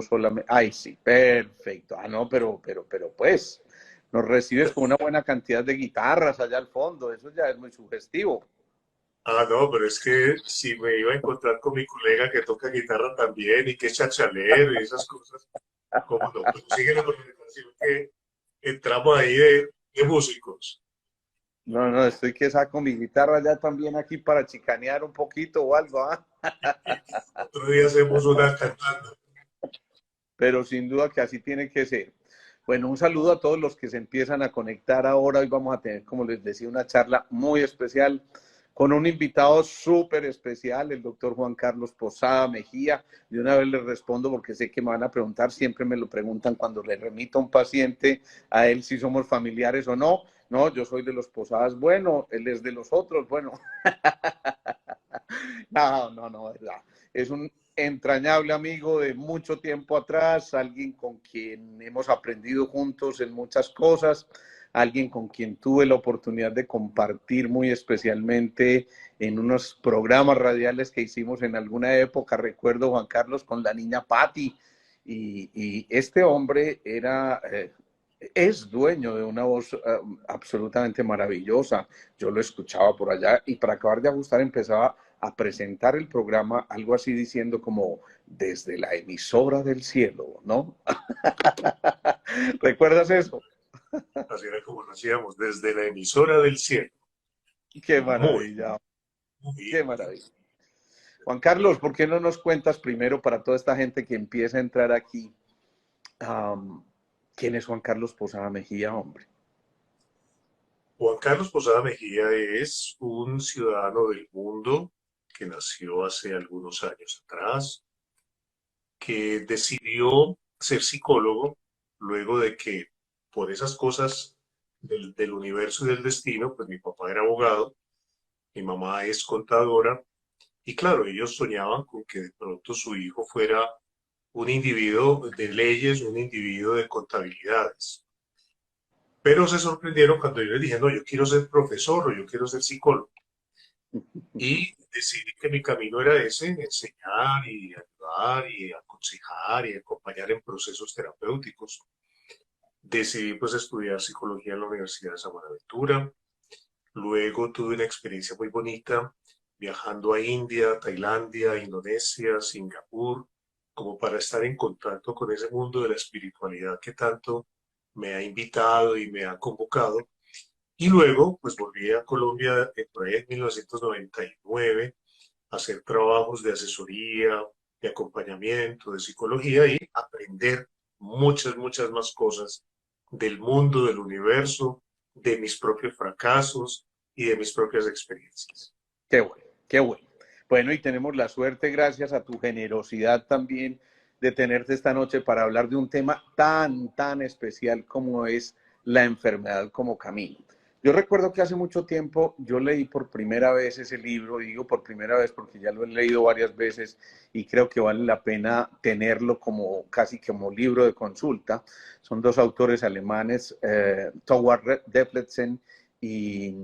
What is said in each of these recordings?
solamente. Ay, sí, perfecto. Ah, no, pero pues, nos recibes con una buena cantidad de guitarras allá al fondo. Eso ya es muy sugestivo. Ah, no, pero es que si me iba a encontrar con mi colega que toca guitarra también y que es chachalero y esas cosas, ¿cómo no? Pero sigue la presentación que entramos ahí de músicos. No, no, estoy que saco mi guitarra ya también aquí para chicanear un poquito o algo, ¿ah? Otro día hacemos una cantando. Pero sin duda que así tiene que ser. Bueno, un saludo a todos los que se empiezan a conectar ahora. Hoy vamos a tener, como les decía, una charla muy especial con un invitado súper especial, el doctor Juan Carlos Posada Mejía. De una vez les respondo porque sé que me van a preguntar, siempre me lo preguntan cuando le remito a un paciente a él si somos familiares o no. No, yo soy de los Posadas, bueno, él es de los otros, bueno. No, ¿verdad? Es un entrañable amigo de mucho tiempo atrás, alguien con quien hemos aprendido juntos en muchas cosas, alguien con quien tuve la oportunidad de compartir muy especialmente en unos programas radiales que hicimos en alguna época, recuerdo Juan Carlos con la niña Patti, y este hombre es dueño de una voz absolutamente maravillosa. Yo lo escuchaba por allá y para acabar de ajustar empezaba a presentar el programa, algo así diciendo como desde la emisora del cielo, ¿no? ¿Recuerdas eso? Así era como lo hacíamos, desde la emisora del cielo. Qué Muy, maravilla, muy qué maravilla. Juan Carlos, ¿por qué no nos cuentas primero para toda esta gente que empieza a entrar aquí? ¿Quién es Juan Carlos Posada Mejía, hombre? Juan Carlos Posada Mejía es un ciudadano del mundo que nació hace algunos años atrás, que decidió ser psicólogo luego de que por esas cosas del universo y del destino, pues mi papá era abogado, mi mamá es contadora, y claro, ellos soñaban con que de pronto su hijo fuera un individuo de leyes, un individuo de contabilidades. Pero se sorprendieron cuando yo les dije, no, yo quiero ser profesor o yo quiero ser psicólogo. Y decidí que mi camino era ese, enseñar y ayudar y aconsejar y acompañar en procesos terapéuticos. Decidí pues estudiar psicología en la Universidad de San Buenaventura. Luego tuve una experiencia muy bonita viajando a India, Tailandia, Indonesia, Singapur, como para estar en contacto con ese mundo de la espiritualidad que tanto me ha invitado y me ha convocado. Y luego, pues volví a Colombia por ahí en 1999 a hacer trabajos de asesoría, de acompañamiento, de psicología y aprender muchas, muchas más cosas del mundo, del universo, de mis propios fracasos y de mis propias experiencias. Qué bueno, qué bueno. Bueno, y tenemos la suerte, gracias a tu generosidad también, de tenerte esta noche para hablar de un tema tan especial como es la enfermedad como camino. Yo recuerdo que hace mucho tiempo yo leí por primera vez ese libro, y digo por primera vez porque ya lo he leído varias veces y creo que vale la pena tenerlo como casi como libro de consulta. Son dos autores alemanes, Thorwald Depletzen y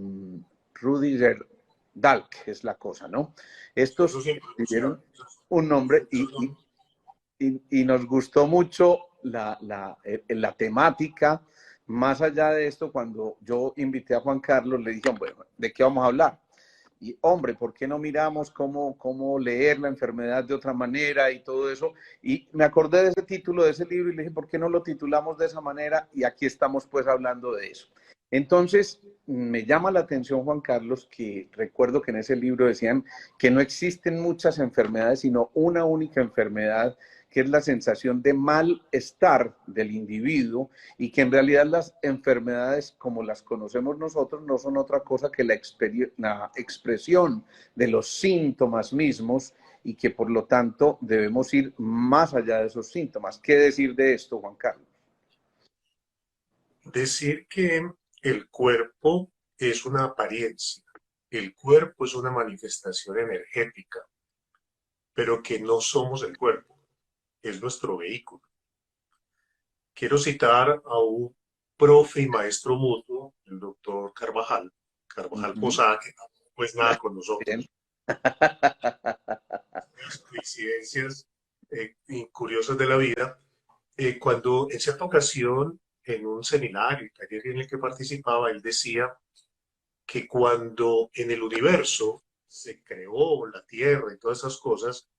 Rudiger Dalk es la cosa, ¿no? Eso Estos es impronunciable. tuvieron un nombre y nos gustó mucho la temática. Más allá de esto, cuando yo invité a Juan Carlos, le dije, bueno, ¿de qué vamos a hablar? Y hombre, ¿por qué no miramos cómo leer la enfermedad de otra manera y todo eso? Y me acordé de ese título de ese libro y le dije, ¿por qué no lo titulamos de esa manera? Y aquí estamos pues hablando de eso. Entonces, me llama la atención, Juan Carlos, que recuerdo que en ese libro decían que no existen muchas enfermedades, sino una única enfermedad, que es la sensación de malestar del individuo y que en realidad las enfermedades como las conocemos nosotros no son otra cosa que la expresión de los síntomas mismos y que por lo tanto debemos ir más allá de esos síntomas. ¿Qué decir de esto, Juan Carlos? Decir que el cuerpo es una apariencia, el cuerpo es una manifestación energética, pero que no somos el cuerpo, es nuestro vehículo. Quiero citar a un profe y maestro mutuo, el doctor Carvajal, Uh Carvajal -huh. Posada, que tampoco es nada con Bien. nosotros. Las coincidencias y curiosas de la vida. Cuando en cierta ocasión, en un seminario, taller en el que participaba, él decía que cuando en el universo se creó la Tierra y todas esas cosas,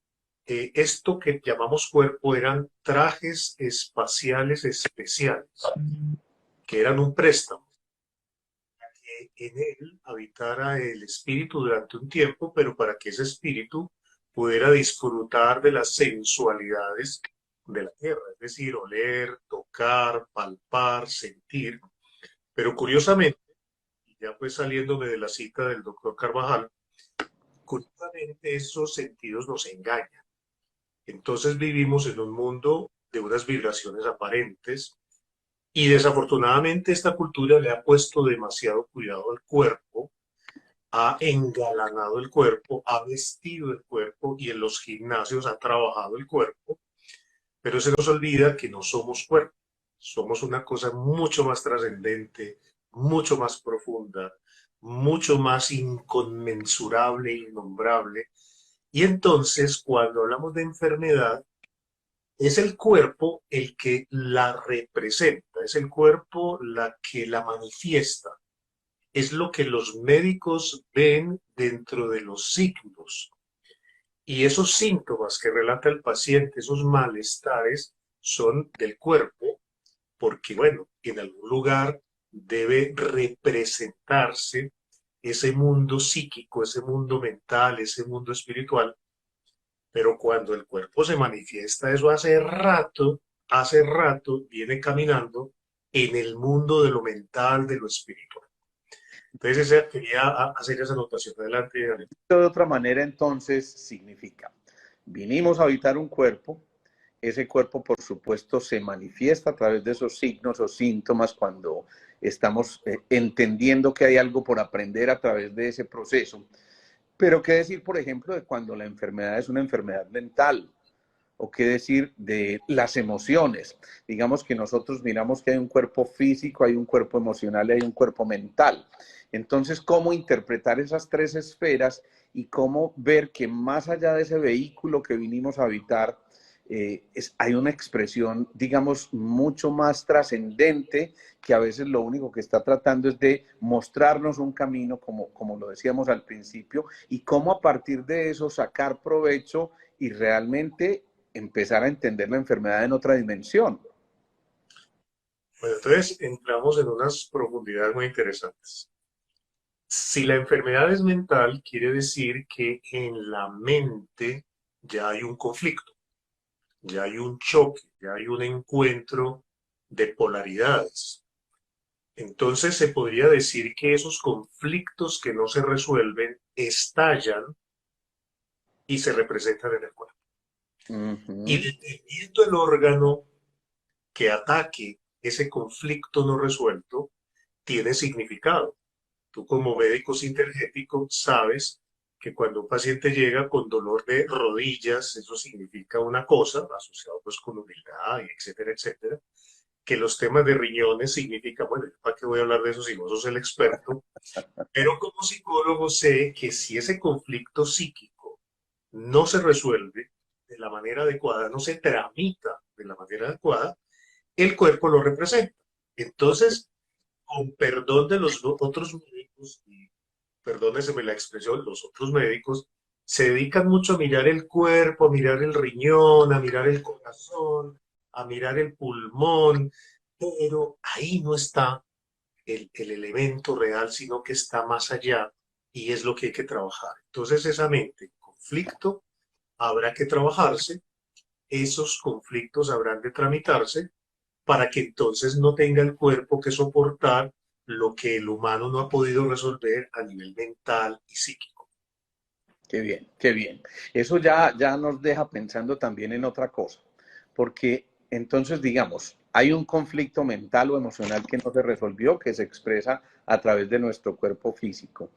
esto que llamamos cuerpo eran trajes espaciales especiales, que eran un préstamo, que en él habitara el espíritu durante un tiempo, pero para que ese espíritu pudiera disfrutar de las sensualidades de la tierra, es decir, oler, tocar, palpar, sentir. Pero curiosamente, y ya pues saliéndome de la cita del doctor Carvajal, curiosamente esos sentidos nos engañan. Entonces vivimos en un mundo de unas vibraciones aparentes y desafortunadamente esta cultura le ha puesto demasiado cuidado al cuerpo, ha engalanado el cuerpo, ha vestido el cuerpo y en los gimnasios ha trabajado el cuerpo, pero se nos olvida que no somos cuerpo, somos una cosa mucho más trascendente, mucho más profunda, mucho más inconmensurable e innombrable. Y entonces, cuando hablamos de enfermedad, es el cuerpo el que la representa, es el cuerpo la que la manifiesta, es lo que los médicos ven dentro de los signos. Y esos síntomas que relata el paciente, esos malestares, son del cuerpo, porque, bueno, en algún lugar debe representarse ese mundo psíquico, ese mundo mental, ese mundo espiritual, pero cuando el cuerpo se manifiesta, eso hace rato viene caminando en el mundo de lo mental, de lo espiritual. Entonces, quería hacer esa anotación. Adelante, Ale. De otra manera, entonces, significa, vinimos a habitar un cuerpo, ese cuerpo, por supuesto, se manifiesta a través de esos signos o síntomas cuando estamos entendiendo que hay algo por aprender a través de ese proceso. Pero qué decir, por ejemplo, de cuando la enfermedad es una enfermedad mental, o qué decir de las emociones. Digamos que nosotros miramos que hay un cuerpo físico, hay un cuerpo emocional y hay un cuerpo mental. Entonces, ¿cómo interpretar esas tres esferas y cómo ver que más allá de ese vehículo que vinimos a habitar, hay una expresión, digamos, mucho más trascendente, que a veces lo único que está tratando es de mostrarnos un camino, como lo decíamos al principio, y cómo a partir de eso sacar provecho y realmente empezar a entender la enfermedad en otra dimensión? Bueno, entonces entramos en unas profundidades muy interesantes. Si la enfermedad es mental, quiere decir que en la mente ya hay un conflicto, ya hay un choque, ya hay un encuentro de polaridades. Entonces se podría decir que esos conflictos que no se resuelven estallan y se representan en el cuerpo. Y dependiendo del órgano que ataque ese conflicto no resuelto, tiene significado. Tú como médico sintergético sabes que cuando un paciente llega con dolor de rodillas, eso significa una cosa, asociado pues con humildad, y etcétera, etcétera, que los temas de riñones significa, bueno, ¿para qué voy a hablar de eso si vos sos el experto? Pero como psicólogo sé que si ese conflicto psíquico no se resuelve de la manera adecuada, no se tramita de la manera adecuada, el cuerpo lo representa. Entonces, con perdón de los otros médicos, y perdóneseme la expresión, los otros médicos se dedican mucho a mirar el cuerpo, a mirar el riñón, a mirar el corazón, a mirar el pulmón, pero ahí no está el elemento real, sino que está más allá y es lo que hay que trabajar. Entonces, esa mente, conflicto, habrá que trabajarse, esos conflictos habrán de tramitarse para que entonces no tenga el cuerpo que soportar lo que el humano no ha podido resolver a nivel mental y psíquico. Qué bien, qué bien. Eso ya nos deja pensando también en otra cosa, porque entonces, digamos, hay un conflicto mental o emocional que no se resolvió, que se expresa a través de nuestro cuerpo físico.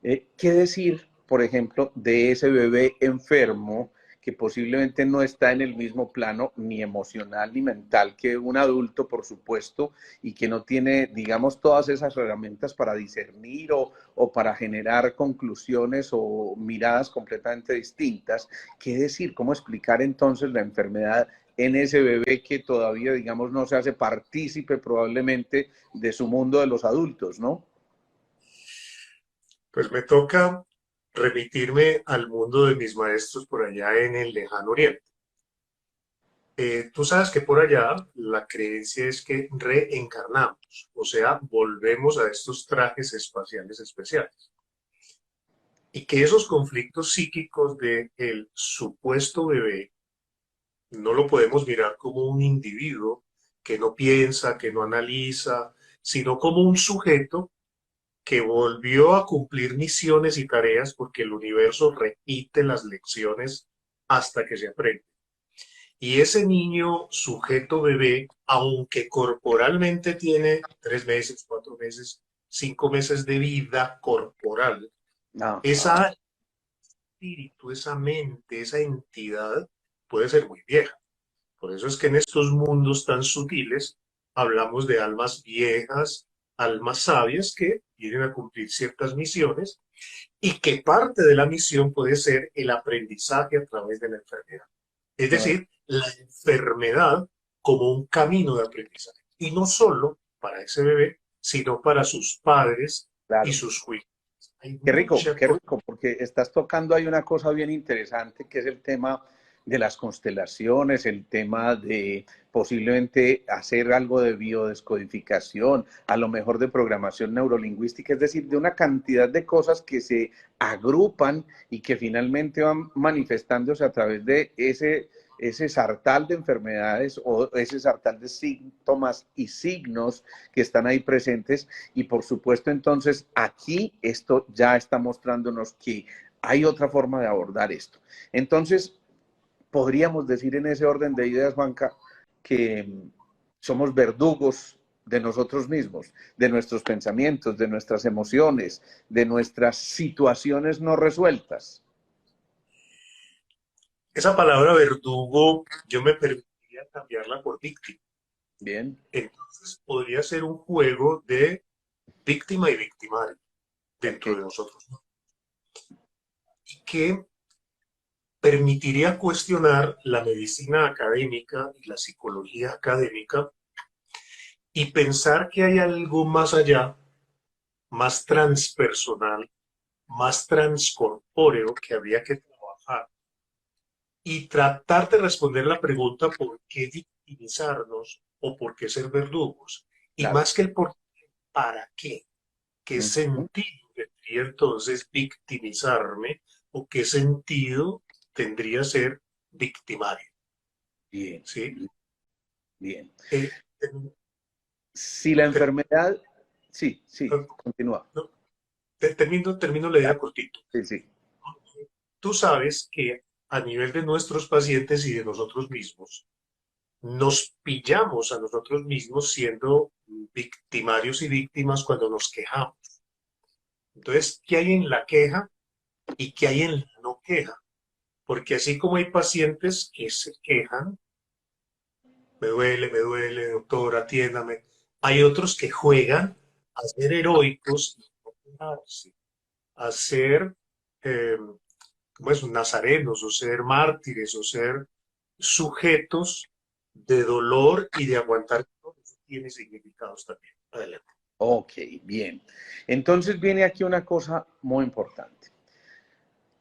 ¿Qué decir, por ejemplo, de ese bebé enfermo que posiblemente no está en el mismo plano ni emocional ni mental que un adulto, por supuesto, y que no tiene, digamos, todas esas herramientas para discernir o para generar conclusiones o miradas completamente distintas. ¿Qué decir? ¿Cómo explicar entonces la enfermedad en ese bebé que todavía, digamos, no se hace partícipe probablemente de su mundo de los adultos, ¿no? Pues me toca remitirme al mundo de mis maestros por allá en el lejano oriente. Tú sabes que por allá la creencia es que reencarnamos, o sea, volvemos a estos trajes espaciales especiales. Y que esos conflictos psíquicos del supuesto bebé no lo podemos mirar como un individuo que no piensa, que no analiza, sino como un sujeto que volvió a cumplir misiones y tareas porque el universo repite las lecciones hasta que se aprende. Y ese niño, sujeto bebé, aunque corporalmente tiene 3 meses, 4 meses, 5 meses de vida corporal, Ajá, esa espíritu, esa mente, esa entidad puede ser muy vieja. Por eso es que en estos mundos tan sutiles hablamos de almas viejas, almas sabias que vienen a cumplir ciertas misiones y que parte de la misión puede ser el aprendizaje a través de la enfermedad. Es decir, la enfermedad como un camino de aprendizaje. Y no solo para ese bebé, sino para sus padres y claro. sus hijos. Hay mucha Qué cosa. rico, porque estás tocando ahí una cosa bien interesante que es el tema de las constelaciones, el tema de posiblemente hacer algo de biodescodificación, a lo mejor de programación neurolingüística, es decir, de una cantidad de cosas que se agrupan y que finalmente van manifestándose a través de ese sartal de enfermedades o ese sartal de síntomas y signos que están ahí presentes. Y por supuesto, entonces, aquí esto ya está mostrándonos que hay otra forma de abordar esto. Entonces, podríamos decir en ese orden de ideas, Juanca, que somos verdugos de nosotros mismos, de nuestros pensamientos, de nuestras emociones, de nuestras situaciones no resueltas. Esa palabra verdugo, yo me permitiría cambiarla por víctima. Bien, Entonces podría ser un juego de víctima y victimario ok, dentro de nosotros, ¿no? Y que permitiría cuestionar la medicina académica y la psicología académica y pensar que hay algo más allá, más transpersonal, más transcorpóreo que habría que trabajar y tratar de responder la pregunta por qué victimizarnos o por qué ser verdugos. Y claro. más que el por qué, ¿para qué? ¿Qué Uh -huh. sentido tendría entonces victimizarme o qué sentido tendría ser victimario? Bien, ¿Sí? bien. Eh, eh, Si la ter- enfermedad, sí, sí, continúa. no, termino la idea Claro, cortito. sí, sí. Tú sabes que a nivel de nuestros pacientes y de nosotros mismos, nos pillamos a nosotros mismos siendo victimarios y víctimas cuando nos quejamos. Entonces, ¿qué hay en la queja y qué hay en la no queja? Porque así como hay pacientes que se quejan, me duele, doctor, atiéndame, hay otros que juegan a ser heroicos y no quejarse, a ser, eh, ¿cómo es? Nazarenos, o ser mártires, o ser sujetos de dolor y de aguantar. Eso tiene significados también. Adelante. Ok, bien. Entonces viene aquí una cosa muy importante.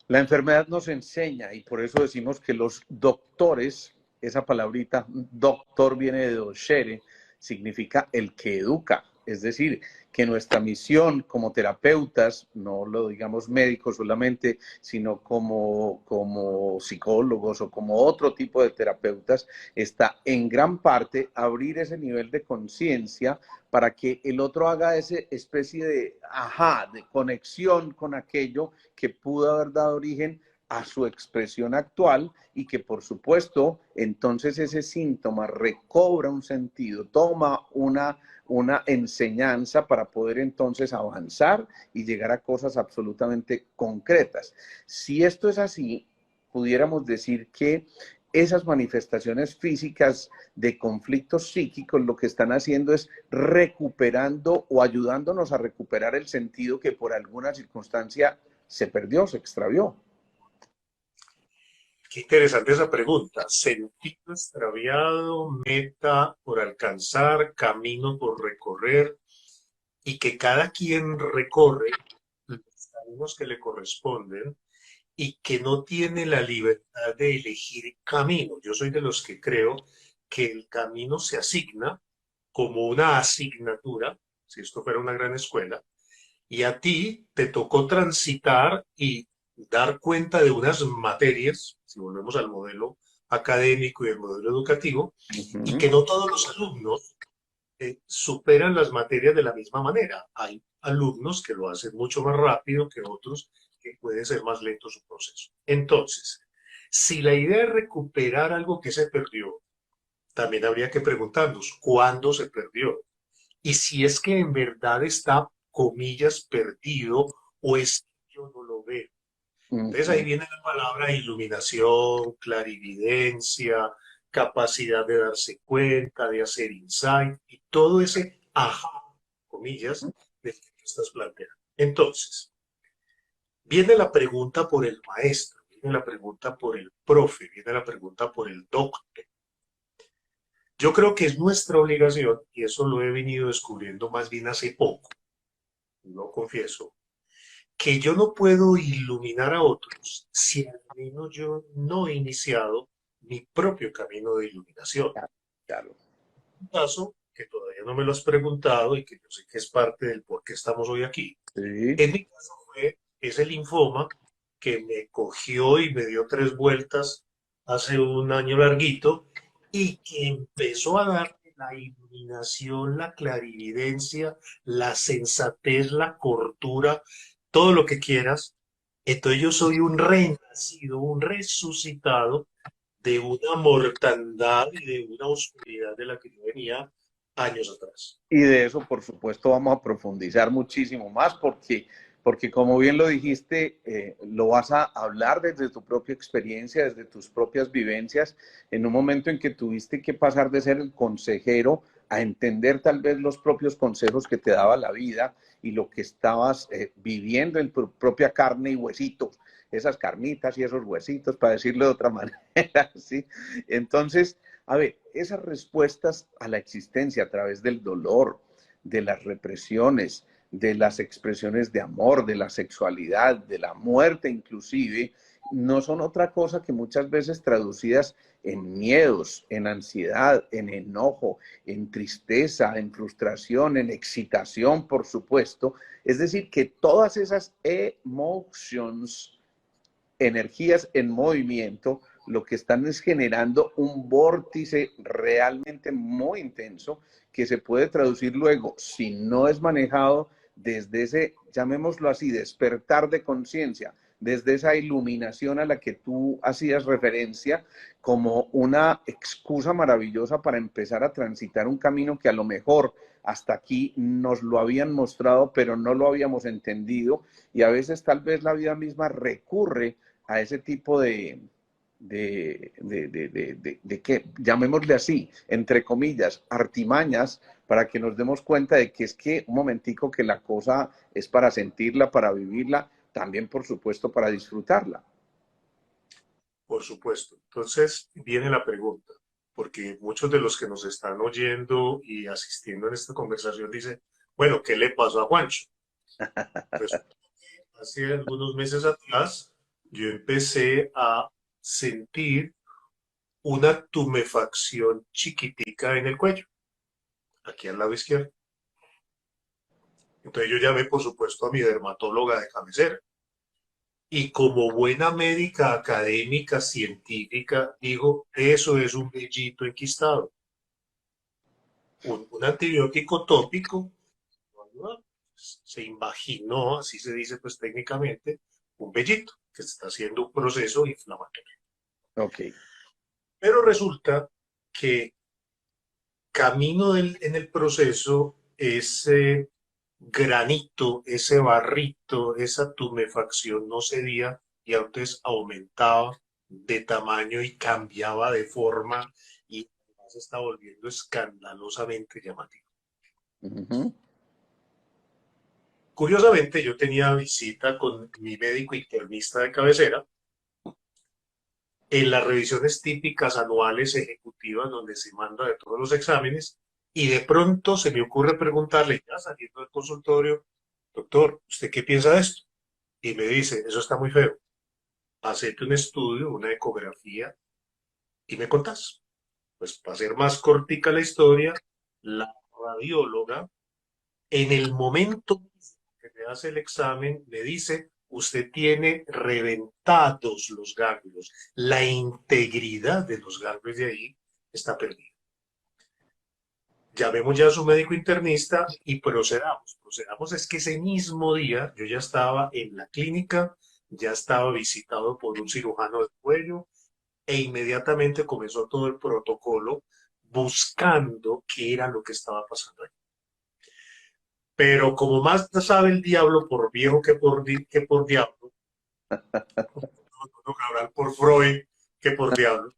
La enfermedad nos enseña, y por eso decimos que los doctores, esa palabrita doctor viene de docere, significa el que educa. Es decir, que nuestra misión como terapeutas, no lo digamos médicos solamente, sino como psicólogos o como otro tipo de terapeutas, está en gran parte abrir ese nivel de conciencia para que el otro haga esa especie de, ajá, de conexión con aquello que pudo haber dado origen a su expresión actual y que por supuesto entonces ese síntoma recobra un sentido, toma una enseñanza para poder entonces avanzar y llegar a cosas absolutamente concretas. Si esto es así, pudiéramos decir que esas manifestaciones físicas de conflictos psíquicos lo que están haciendo es recuperando o ayudándonos a recuperar el sentido que por alguna circunstancia se perdió, se extravió. Qué interesante esa pregunta. Sentido extraviado, meta por alcanzar, camino por recorrer, y que cada quien recorre los caminos que le corresponden y que no tiene la libertad de elegir camino. Yo soy de los que creo que el camino se asigna como una asignatura, si esto fuera una gran escuela, y a ti te tocó transitar y dar cuenta de unas materias, si volvemos al modelo académico y el modelo educativo, y Ujú. que no todos los alumnos superan las materias de la misma manera. Hay alumnos que lo hacen mucho más rápido que otros que puede ser más lento su proceso. Entonces, si la idea es recuperar algo que se perdió, también habría que preguntarnos cuándo se perdió y si es que en verdad está, comillas, perdido o es que yo no lo veo. Entonces ahí Ujú. viene la palabra iluminación, clarividencia, capacidad de darse cuenta, de hacer insight y todo ese ajá, comillas, de que tú estás planteando. Entonces, viene la pregunta por el maestro, viene la pregunta por el profe, viene la pregunta por el doctor. Yo creo que es nuestra obligación, y eso lo he venido descubriendo más bien hace poco, lo confieso, que yo no puedo iluminar a otros si al menos yo no he iniciado mi propio camino de iluminación. Claro, claro. Un caso que todavía no me lo has preguntado y que yo sé que es parte del por qué estamos hoy aquí. Sí. En mi caso fue ese linfoma que me cogió y me dio 3 vueltas hace un año larguito y que empezó a darme la iluminación, la clarividencia, la sensatez, la cordura, todo lo que quieras. Entonces yo soy un renacido, un resucitado de una mortandad y de una oscuridad de la que yo venía años atrás. Y de eso, por supuesto, vamos a profundizar muchísimo más porque como bien lo dijiste, lo vas a hablar desde tu propia experiencia, desde tus propias vivencias, en un momento en que tuviste que pasar de ser el consejero a entender tal vez los propios consejos que te daba la vida y lo que estabas viviendo en tu propia carne y huesitos, esas carnitas y esos huesitos, para decirlo de otra manera, ¿sí? Entonces, a ver, esas respuestas a la existencia a través del dolor, de las represiones, de las expresiones de amor, de la sexualidad, de la muerte inclusive, no son otra cosa que muchas veces traducidas en miedos, en ansiedad, en enojo, en tristeza, en frustración, en excitación, por supuesto. Es decir, que todas esas emotions, energías en movimiento, lo que están es generando un vórtice realmente muy intenso que se puede traducir luego, si no es manejado desde ese, llamémoslo así, despertar de conciencia, desde esa iluminación a la que tú hacías referencia, como una excusa maravillosa para empezar a transitar un camino que a lo mejor hasta aquí nos lo habían mostrado, pero no lo habíamos entendido, y a veces tal vez la vida misma recurre a ese tipo de que, llamémosle así, entre comillas, artimañas, para que nos demos cuenta de que es que un momentico que la cosa es para sentirla, para vivirla, también por supuesto para disfrutarla. Por supuesto. Entonces viene la pregunta, porque muchos de los que nos están oyendo y asistiendo en esta conversación dicen, bueno, ¿qué le pasó a Juancho? Pues hace algunos meses atrás yo empecé a sentir una tumefacción chiquitica en el cuello, aquí al lado izquierdo. Entonces yo llamé, por supuesto, a mi dermatóloga de cabecera. Y como buena médica académica, científica, digo, eso es un vellito enquistado. Un antibiótico tópico no ayuda. Se imaginó, así se dice pues técnicamente, un vellito que está haciendo un proceso inflamatorio. Ok. Pero resulta que en el proceso, ese granito, ese barrito, esa tumefacción no cedía y antes aumentaba de tamaño y cambiaba de forma y además se está volviendo escandalosamente llamativo. Ujú. Curiosamente, yo tenía visita con mi médico internista de cabecera en las revisiones típicas anuales ejecutivas donde se manda de todos los exámenes y de pronto se me ocurre preguntarle, ya saliendo del consultorio, doctor, ¿usted qué piensa de esto? Y me dice, eso está muy feo, hacete un estudio, una ecografía y me contás. Pues para ser más cortica la historia, la radióloga en el momento que me hace el examen, me dice, usted tiene reventados los ganglios. La integridad de los ganglios de ahí está perdida. Llamemos ya a su médico internista y procedamos. Procedamos es que ese mismo día yo ya estaba en la clínica, ya estaba visitado por un cirujano del cuello e inmediatamente comenzó todo el protocolo buscando qué era lo que estaba pasando ahí. Pero como más sabe el diablo por viejo que por diablo, no Cabral por Freud que por diablo.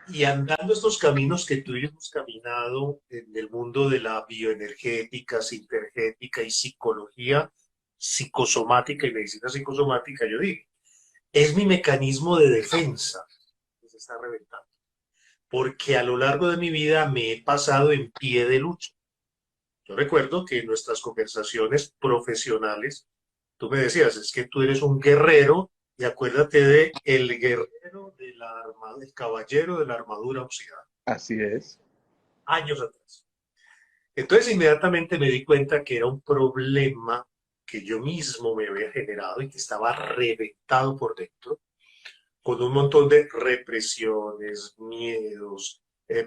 Y andando estos caminos que tú y yo hemos caminado en el mundo de la bioenergética, sintergética y psicología psicosomática y medicina psicosomática, yo digo, es mi mecanismo de defensa que se está reventando. Porque a lo largo de mi vida me he pasado en pie de lucha. Yo recuerdo que en nuestras conversaciones profesionales tú me decías, es que tú eres un guerrero y acuérdate de el guerrero de la armadura, el caballero de la armadura oxidada, Así es. años atrás. Entonces inmediatamente me di cuenta que era un problema que yo mismo me había generado y que estaba reventado por dentro, con un montón de represiones, miedos,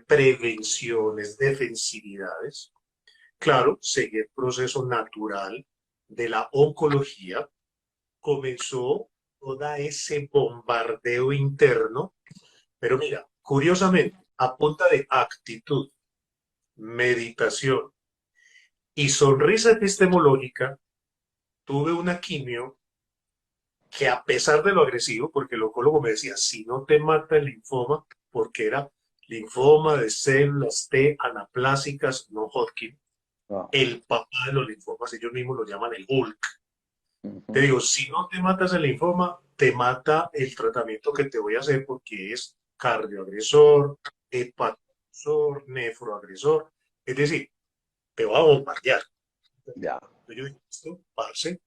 prevenciones, defensividades. Claro, seguí el proceso natural de la oncología, comenzó todo ese bombardeo interno, pero mira, curiosamente, a punta de actitud, meditación y sonrisa epistemológica, tuve una quimio que a pesar de lo agresivo, porque el oncólogo me decía, si no te mata el linfoma, porque era linfoma de células T anaplásicas no Hodgkin, Wow. el papá de los linfomas, ellos mismos lo llaman el Hulk. Te Ujú. digo, si no te matas el linfoma, te mata el tratamiento que te voy a hacer porque es cardioagresor, hepatoagresor, nefroagresor. Es decir, te va a bombardear. Ya. Entonces yo dije, esto, parce,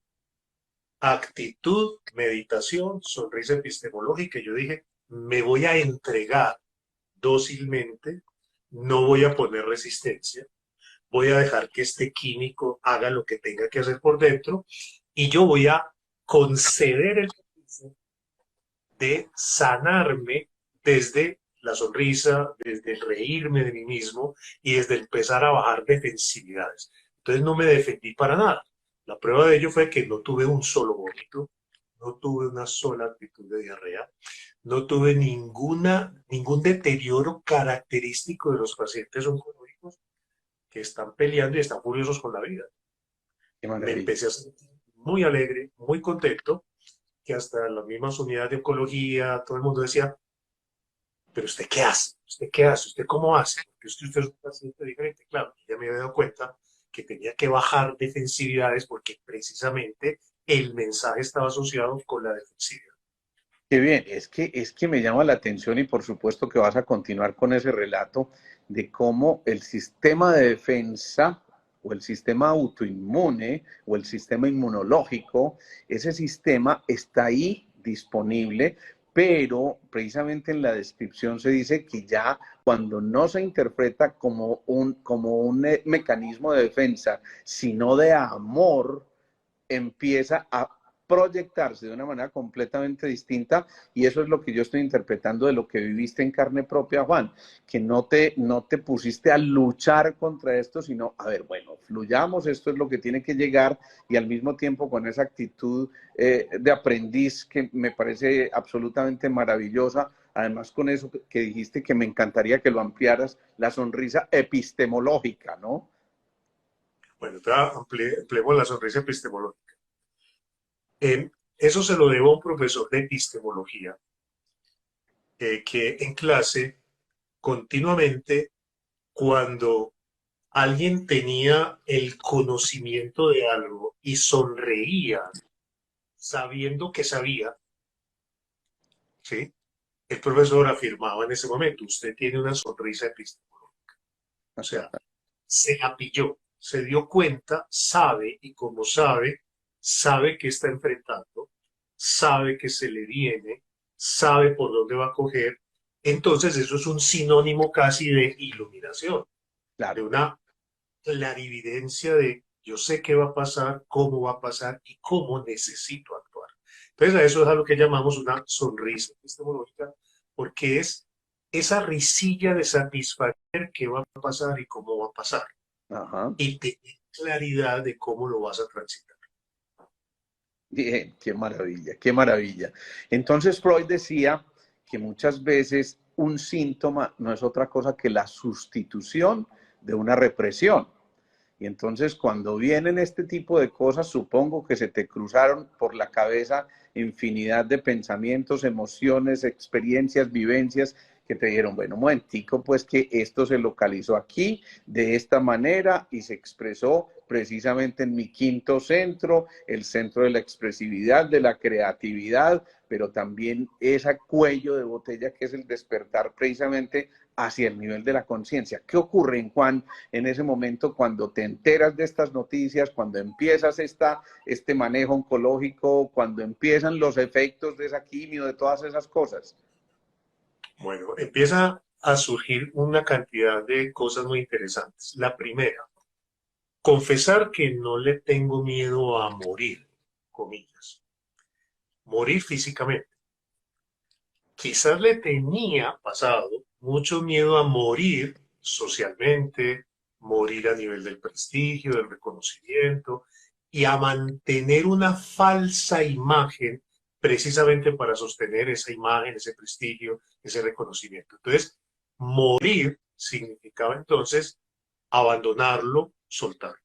actitud, meditación, sonrisa epistemológica. Y yo dije, me voy a entregar dócilmente, no voy a poner resistencia, voy a dejar que este químico haga lo que tenga que hacer por dentro y yo voy a conceder el permiso de sanarme desde la sonrisa, desde el reírme de mí mismo y desde empezar a bajar defensividades. Entonces no me defendí para nada. La prueba de ello fue que no tuve un solo vómito, no tuve una sola actitud de diarrea, no tuve ningún deterioro característico de los pacientes oncológicos que están peleando y están furiosos con la vida. Qué Me maravilla. empecé a sentir muy alegre, muy contento, que hasta las mismas unidades de oncología, todo el mundo decía, pero ¿usted qué hace? ¿Usted qué hace? ¿Usted cómo hace? Porque usted es un paciente diferente. Claro, ya me había dado cuenta que tenía que bajar defensividades porque precisamente el mensaje estaba asociado con la defensividad. Qué bien, es que me llama la atención y por supuesto que vas a continuar con ese relato de cómo el sistema de defensa o el sistema autoinmune o el sistema inmunológico, ese sistema está ahí disponible, pero precisamente en la descripción se dice que ya cuando no se interpreta como un mecanismo de defensa, sino de amor, empieza a proyectarse de una manera completamente distinta y eso es lo que yo estoy interpretando de lo que viviste en carne propia, Juan, que no te pusiste a luchar contra esto, sino, a ver, bueno, fluyamos, esto es lo que tiene que llegar y al mismo tiempo con esa actitud de aprendiz que me parece absolutamente maravillosa, además con eso que dijiste que me encantaría que lo ampliaras, la sonrisa epistemológica, ¿no? Bueno, empleemos la sonrisa epistemológica. eso se lo debo a un profesor de epistemología que en clase continuamente, cuando alguien tenía el conocimiento de algo y sonreía sabiendo que sabía, ¿sí? El profesor afirmaba en ese momento, usted tiene una sonrisa epistemológica. O sea, se la pilló, se dio cuenta, sabe, y como sabe, sabe que está enfrentando, sabe que se le viene, sabe por dónde va a coger. Entonces eso es un sinónimo casi de iluminación, de Claro. una clarividencia de yo sé qué va a pasar, cómo va a pasar y cómo necesito actuar. Entonces a eso es a lo que llamamos una sonrisa epistemológica, porque es esa risilla de satisfacer qué va a pasar y cómo va a pasar, Ajá. y tener claridad de cómo lo vas a transitar. Bien, qué maravilla, qué maravilla. Entonces Freud decía que muchas veces un síntoma no es otra cosa que la sustitución de una represión. Y entonces cuando vienen este tipo de cosas, supongo que se te cruzaron por la cabeza infinidad de pensamientos, emociones, experiencias, vivencias que te dieron, bueno, un momentico, pues que esto se localizó aquí de esta manera y se expresó precisamente en mi quinto centro, el centro de la expresividad, de la creatividad, pero también ese cuello de botella que es el despertar precisamente hacia el nivel de la conciencia. ¿Qué ocurre en Juan en ese momento cuando te enteras de estas noticias, cuando empiezas este manejo oncológico, cuando empiezan los efectos de esa quimio, de todas esas cosas? Bueno, empieza a surgir una cantidad de cosas muy interesantes. La primera, confesar que no le tengo miedo a morir, comillas, morir físicamente. Quizás le tenía pasado mucho miedo a morir socialmente, morir a nivel del prestigio, del reconocimiento y a mantener una falsa imagen precisamente para sostener esa imagen, ese prestigio, ese reconocimiento. Entonces, morir significaba entonces abandonarlo, soltarlo.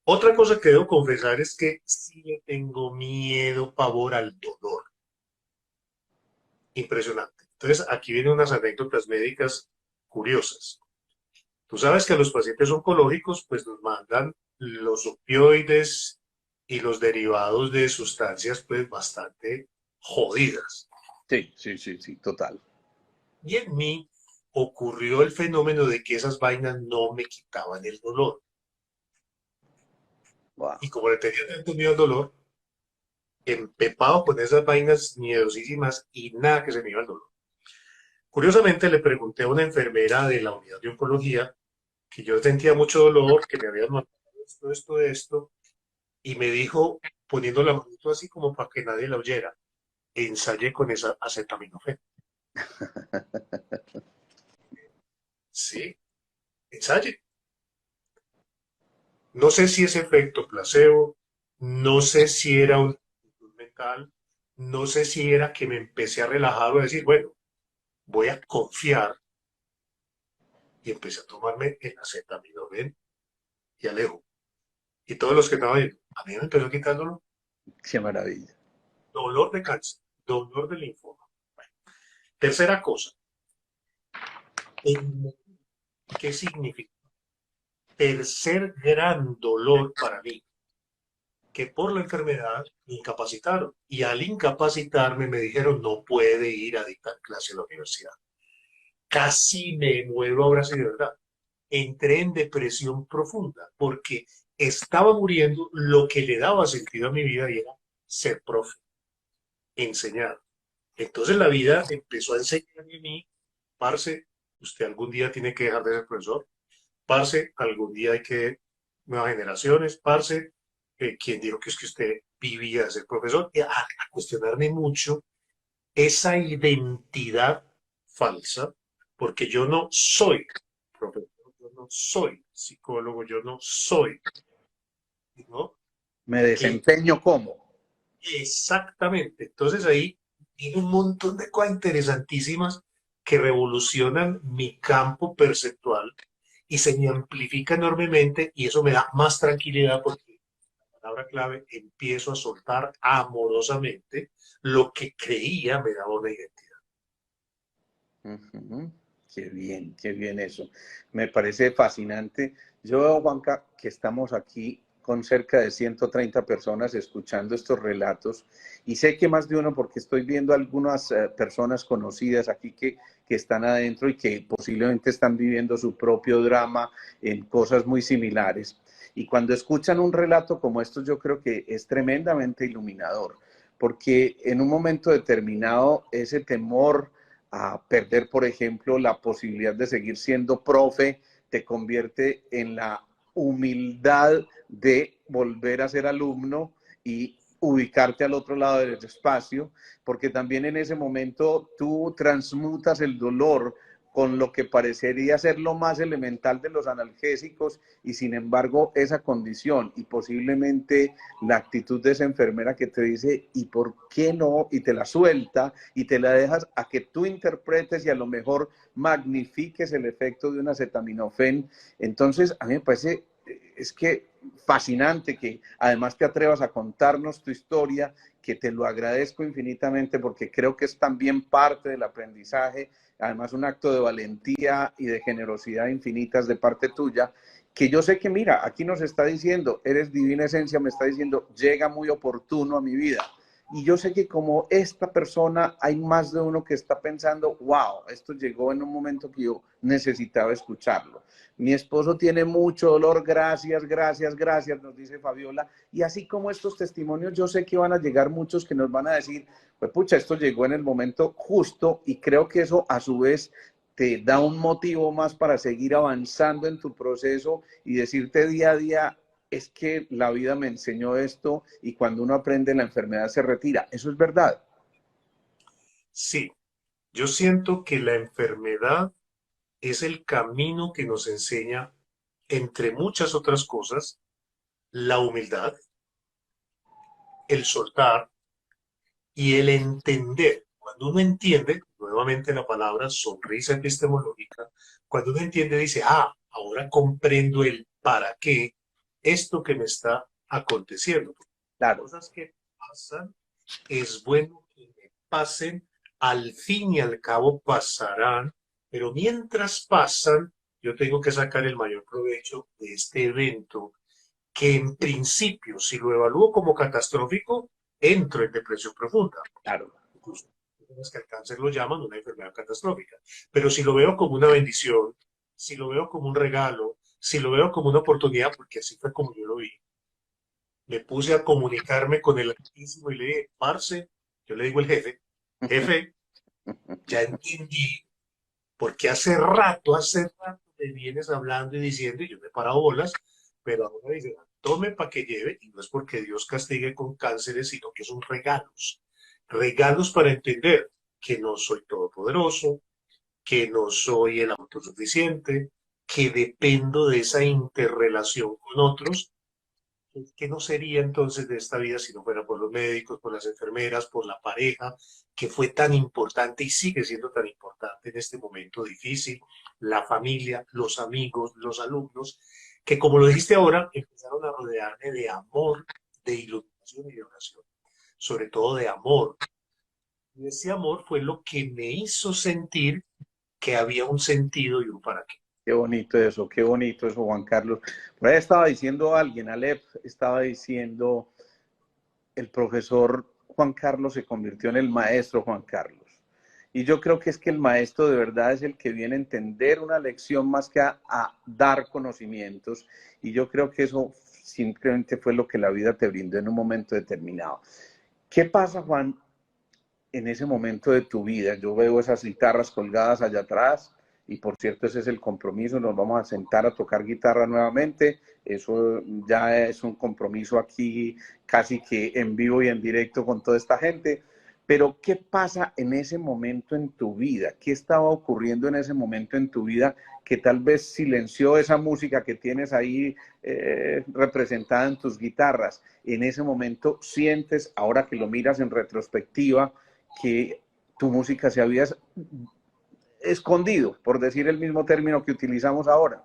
Otra cosa que debo confesar es que sí le tengo miedo, pavor al dolor. Impresionante. Entonces, aquí vienen unas anécdotas médicas curiosas. Tú sabes que a los pacientes oncológicos, pues nos mandan los opioides y los derivados de sustancias, pues bastante jodidas. Sí, sí, sí, sí, total. Y en mí ocurrió el fenómeno de que esas vainas no me quitaban el dolor. Wow. Y como le tenía tanto miedo al dolor, empepado con esas vainas miedosísimas y nada que se me iba el dolor. Curiosamente, le pregunté a una enfermera de la unidad de oncología que yo sentía mucho dolor, que me habían matado esto, y me dijo, poniendo la mano así como para que nadie la oyera, ensayé con esa acetaminofén. Sí, ensaye. No sé si es efecto placebo, no sé si era un mental, no sé si era que me empecé a relajar o a decir, bueno, voy a confiar y empecé a tomarme el acetaminofén y Alejo. Y todos los que estaban ahí, a mí me empezó a quitar dolor, Qué maravilla. dolor de cáncer, dolor de linfoma. Bueno, tercera cosa, ¿qué significa? Tercer gran dolor para mí, que por la enfermedad me incapacitaron. Y al incapacitarme me dijeron, no puede ir a dictar clase en la universidad. Casi me muero ahora sí de verdad. Entré en depresión profunda porque estaba muriendo lo que le daba sentido a mi vida y era ser profe, enseñar. Entonces la vida empezó a enseñarme a mí, parce, usted algún día tiene que dejar de ser profesor, parce, algún día hay que nuevas generaciones, parce, ¿quién dijo que es que usted vivía de ser profesor? Y a cuestionarme mucho esa identidad falsa, porque yo no soy profesor, yo no soy psicólogo, yo no soy, ¿no? Me Que desempeño como. exactamente. Entonces ahí tiene un montón de cosas interesantísimas que revolucionan mi campo perceptual y se me amplifica enormemente y eso me da más tranquilidad porque palabra clave, empiezo a soltar amorosamente lo que creía me daba una identidad. Ujú. Qué bien eso. Me parece fascinante. Yo veo, Juanca, que estamos aquí con cerca de 130 personas escuchando estos relatos y sé que más de uno porque estoy viendo algunas personas conocidas aquí que están adentro y que posiblemente están viviendo su propio drama en cosas muy similares. Y cuando escuchan un relato como estos, yo creo que es tremendamente iluminador, porque en un momento determinado ese temor a perder, por ejemplo, la posibilidad de seguir siendo profe, te convierte en la humildad de volver a ser alumno y ubicarte al otro lado del espacio, porque también en ese momento tú transmutas el dolor con lo que parecería ser lo más elemental de los analgésicos y sin embargo esa condición y posiblemente la actitud de esa enfermera que te dice ¿y por qué no? Y te la suelta y te la dejas a que tú interpretes y a lo mejor magnifiques el efecto de un acetaminofén. Entonces a mí me parece es que fascinante que además te atrevas a contarnos tu historia, que te lo agradezco infinitamente porque creo que es también parte del aprendizaje, además un acto de valentía y de generosidad infinitas de parte tuya, que yo sé que mira, aquí nos está diciendo, eres divina esencia, me está diciendo, llega muy oportuno a mi vida. Y yo sé que como esta persona hay más de uno que está pensando, wow, esto llegó en un momento que yo necesitaba escucharlo. Mi esposo tiene mucho dolor, gracias, gracias, gracias, nos dice Fabiola. Y así como estos testimonios, yo sé que van a llegar muchos que nos van a decir, pues pucha, esto llegó en el momento justo y creo que eso a su vez te da un motivo más para seguir avanzando en tu proceso y decirte día a día, es que la vida me enseñó esto y cuando uno aprende la enfermedad se retira. Eso es verdad. Sí, yo siento que la enfermedad es el camino que nos enseña, entre muchas otras cosas, la humildad, el soltar y el entender. Cuando uno entiende, nuevamente la palabra sonrisa epistemológica, cuando uno entiende, dice, ah, ahora comprendo el para qué esto que me está aconteciendo. Claro. Cosas que pasan, es bueno que me pasen, al fin y al cabo pasarán, pero mientras pasan, yo tengo que sacar el mayor provecho de este evento que en principio, si lo evalúo como catastrófico, entro en depresión profunda. Claro. Incluso personas que al cáncer lo llaman una enfermedad catastrófica. Pero si lo veo como una bendición, si lo veo como un regalo, si lo veo como una oportunidad, porque así fue como yo lo vi, me puse a comunicarme con el Altísimo y le dije, parce, yo le digo el jefe, jefe, ya entendí, porque hace rato me vienes hablando y diciendo, y yo me he parado bolas, pero ahora dice, tome para que lleve, y no es porque Dios castigue con cánceres, sino que son regalos. Regalos para entender que no soy todopoderoso, que no soy el autosuficiente, que dependo de esa interrelación con otros. ¿Qué no sería entonces de esta vida si no fuera por los médicos, por las enfermeras, por la pareja, que fue tan importante y sigue siendo tan importante en este momento difícil, la familia, los amigos, los alumnos, que como lo dijiste ahora, empezaron a rodearme de amor, de iluminación y de oración, sobre todo de amor. Y ese amor fue lo que me hizo sentir que había un sentido y un para qué. Qué bonito eso, Juan Carlos. Por ahí estaba diciendo alguien, Alep, estaba diciendo, el profesor Juan Carlos se convirtió en el maestro Juan Carlos. Y yo creo que es que el maestro de verdad es el que viene a entender una lección más que a dar conocimientos. Y yo creo que eso simplemente fue lo que la vida te brindó en un momento determinado. ¿Qué pasa, Juan, en ese momento de tu vida? Yo veo esas guitarras colgadas allá atrás y por cierto ese es el compromiso, nos vamos a sentar a tocar guitarra nuevamente, eso ya es un compromiso aquí casi que en vivo y en directo con toda esta gente. Pero ¿qué pasa en ese momento en tu vida? ¿Qué estaba ocurriendo en ese momento en tu vida que tal vez silenció esa música que tienes ahí representada en tus guitarras? En ese momento sientes, ahora que lo miras en retrospectiva, que tu música se había escondido, por decir el mismo término que utilizamos ahora.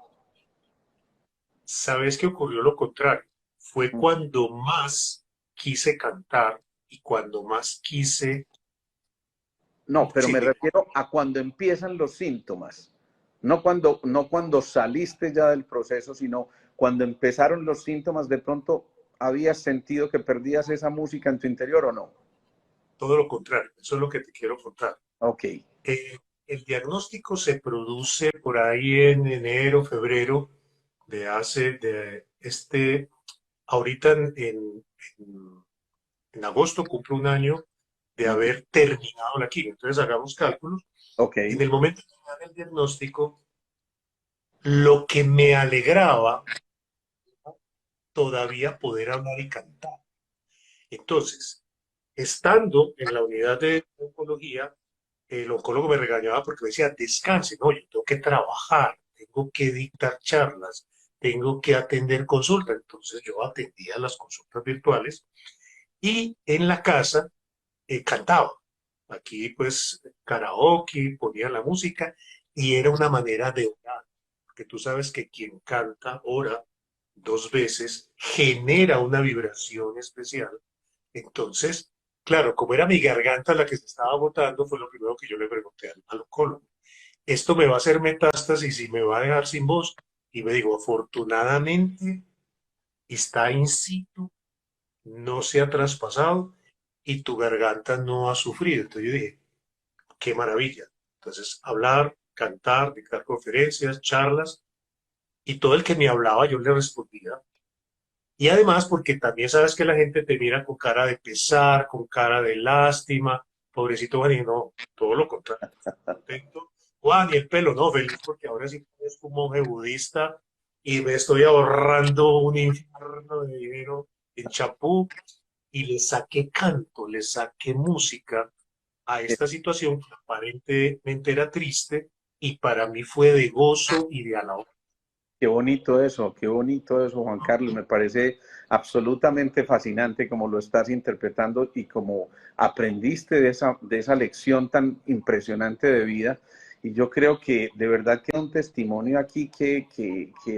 ¿Sabes que ocurrió lo contrario? fue cuando más quise cantar y cuando más quise... No, pero Sí, me refiero a cuando empiezan los síntomas. No cuando saliste ya del proceso, sino cuando empezaron los síntomas, de pronto habías sentido que perdías esa música en tu interior o no. todo lo contrario, eso es lo que te quiero contar. Ok, Eh, el diagnóstico se produce por ahí en enero, febrero ahorita en agosto cumplo un año de haber terminado la quimio. Entonces hagamos cálculos. ok, En el momento que me dan el diagnóstico, lo que me alegraba todavía poder hablar y cantar. Entonces, estando en la unidad de oncología, el oncólogo me regañaba porque me decía, descanse, no, yo tengo que trabajar, tengo que dictar charlas, tengo que atender consultas. Entonces yo atendía las consultas virtuales y en la casa cantaba. Aquí pues karaoke, ponía la música y era una manera de orar, porque tú sabes que quien canta, ora dos veces, genera una vibración especial. Entonces, claro, como era mi garganta la que se estaba agotando, fue lo primero que yo le pregunté al oncólogo. ¿Esto me va a hacer metástasis y me va a dejar sin voz? Y me dijo, afortunadamente está in situ, no se ha traspasado y tu garganta no ha sufrido. Entonces yo dije, qué maravilla. Entonces, hablar, cantar, dictar conferencias, charlas, y todo el que me hablaba yo le respondía. Y además porque también sabes que la gente te mira con cara de pesar, con cara de lástima. Pobrecito Juan, y no, todo lo contrario. Contento. Juan, y el pelo, no, feliz porque ahora sí es un monje budista y me estoy ahorrando un infierno de dinero en chapú y le saqué canto, le saqué música a esta situación que aparentemente era triste y para mí fue de gozo y de alabanza. qué bonito eso, Juan Carlos. Me parece absolutamente fascinante como lo estás interpretando y como aprendiste de esa lección tan impresionante de vida. Y yo creo que de verdad que hay un testimonio aquí que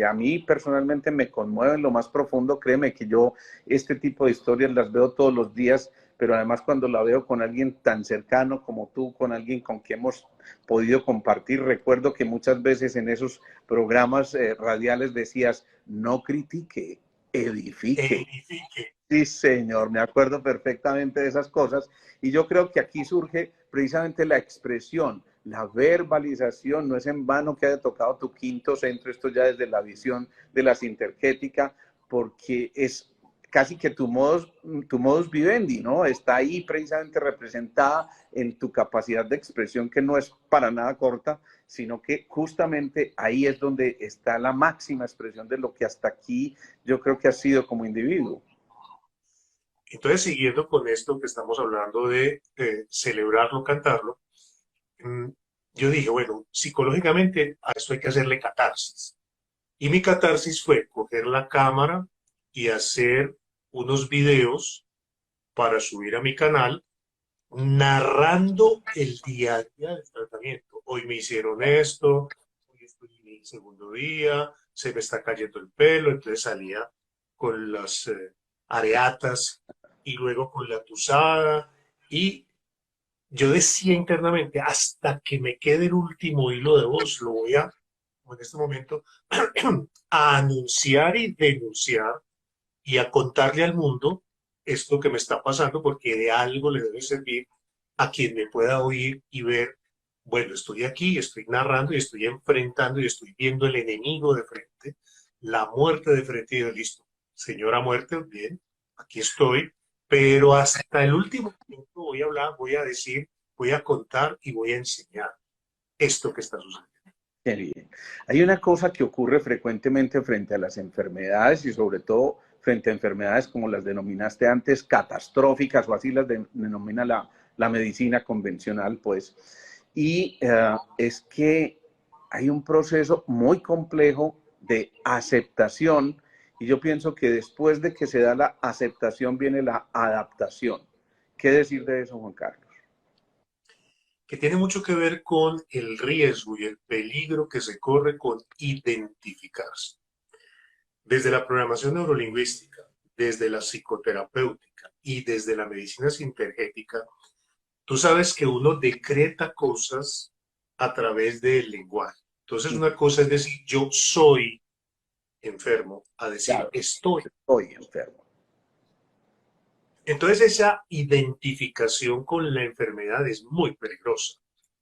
a mí personalmente me conmueve en lo más profundo. Créeme que yo este tipo de historias las veo todos los días, pero además cuando la veo con alguien tan cercano como tú, con alguien con quien hemos podido compartir, recuerdo que muchas veces en esos programas radiales decías, no critique, edifique. Edifique. Sí, señor, me acuerdo perfectamente de esas cosas. Y yo creo que aquí surge precisamente la expresión, la verbalización. No es en vano que haya tocado tu quinto centro, esto ya desde la visión de la sintergética, porque es casi que tu modus vivendi, ¿no? Está ahí precisamente representada en tu capacidad de expresión, que no es para nada corta, sino que justamente ahí es donde está la máxima expresión de lo que hasta aquí yo creo que has sido como individuo. Entonces, siguiendo con esto que estamos hablando de celebrarlo, cantarlo, mm, yo dije, bueno, psicológicamente a esto hay que hacerle catarsis. Y mi catarsis fue coger la cámara y hacer unos videos para subir a mi canal narrando el día a día del tratamiento. Hoy me hicieron esto, hoy estoy en mi segundo día, se me está cayendo el pelo, entonces salía con las areatas y luego con la tusada y yo decía internamente, hasta que me quede el último hilo de voz, lo voy a, como en este momento, a anunciar y denunciar y a contarle al mundo esto que me está pasando, porque de algo le debe servir a quien me pueda oír y ver, bueno, estoy aquí, estoy narrando y estoy enfrentando y estoy viendo el enemigo de frente, la muerte de frente y yo, listo, señora muerte, bien, aquí estoy, pero hasta el último momento voy a hablar, voy a decir, voy a contar y voy a enseñar esto que está sucediendo. Qué bien. Hay una cosa que ocurre frecuentemente frente a las enfermedades y sobre todo frente a enfermedades como las denominaste antes, catastróficas o así las denomina la medicina convencional, pues. Y es que hay un proceso muy complejo de aceptación y yo pienso que después de que se da la aceptación viene la adaptación. ¿Qué decir de eso, Juan Carlos? Que tiene mucho que ver con el riesgo y el peligro que se corre con identificarse. Desde la programación neurolingüística desde la psicoterapéutica y desde la medicina sintergética, tú sabes que uno decreta cosas a través del lenguaje. Entonces, una cosa es decir, yo soy enfermo, a decir, Claro, estoy. estoy enfermo. Entonces, esa identificación con la enfermedad es muy peligrosa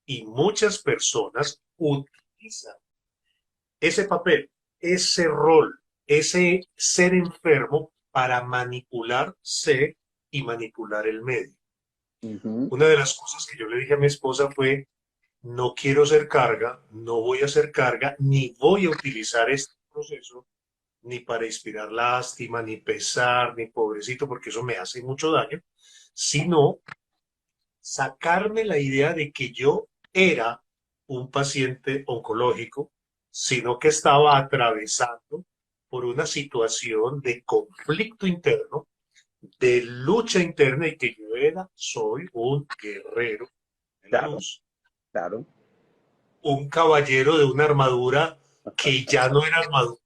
y muchas personas utilizan ese papel, ese rol, ese ser enfermo para manipularse y manipular el medio. Ujú. Una de las cosas que yo le dije a mi esposa fue, no quiero ser carga, no voy a ser carga, ni voy a utilizar este proceso ni para inspirar lástima, ni pesar, ni pobrecito, porque eso me hace mucho daño, sino sacarme la idea de que yo era un paciente oncológico, sino que estaba atravesando por una situación de conflicto interno, de lucha interna y que yo era, soy un guerrero de la Claro, luz, claro. un caballero de una armadura que ya no era armadura,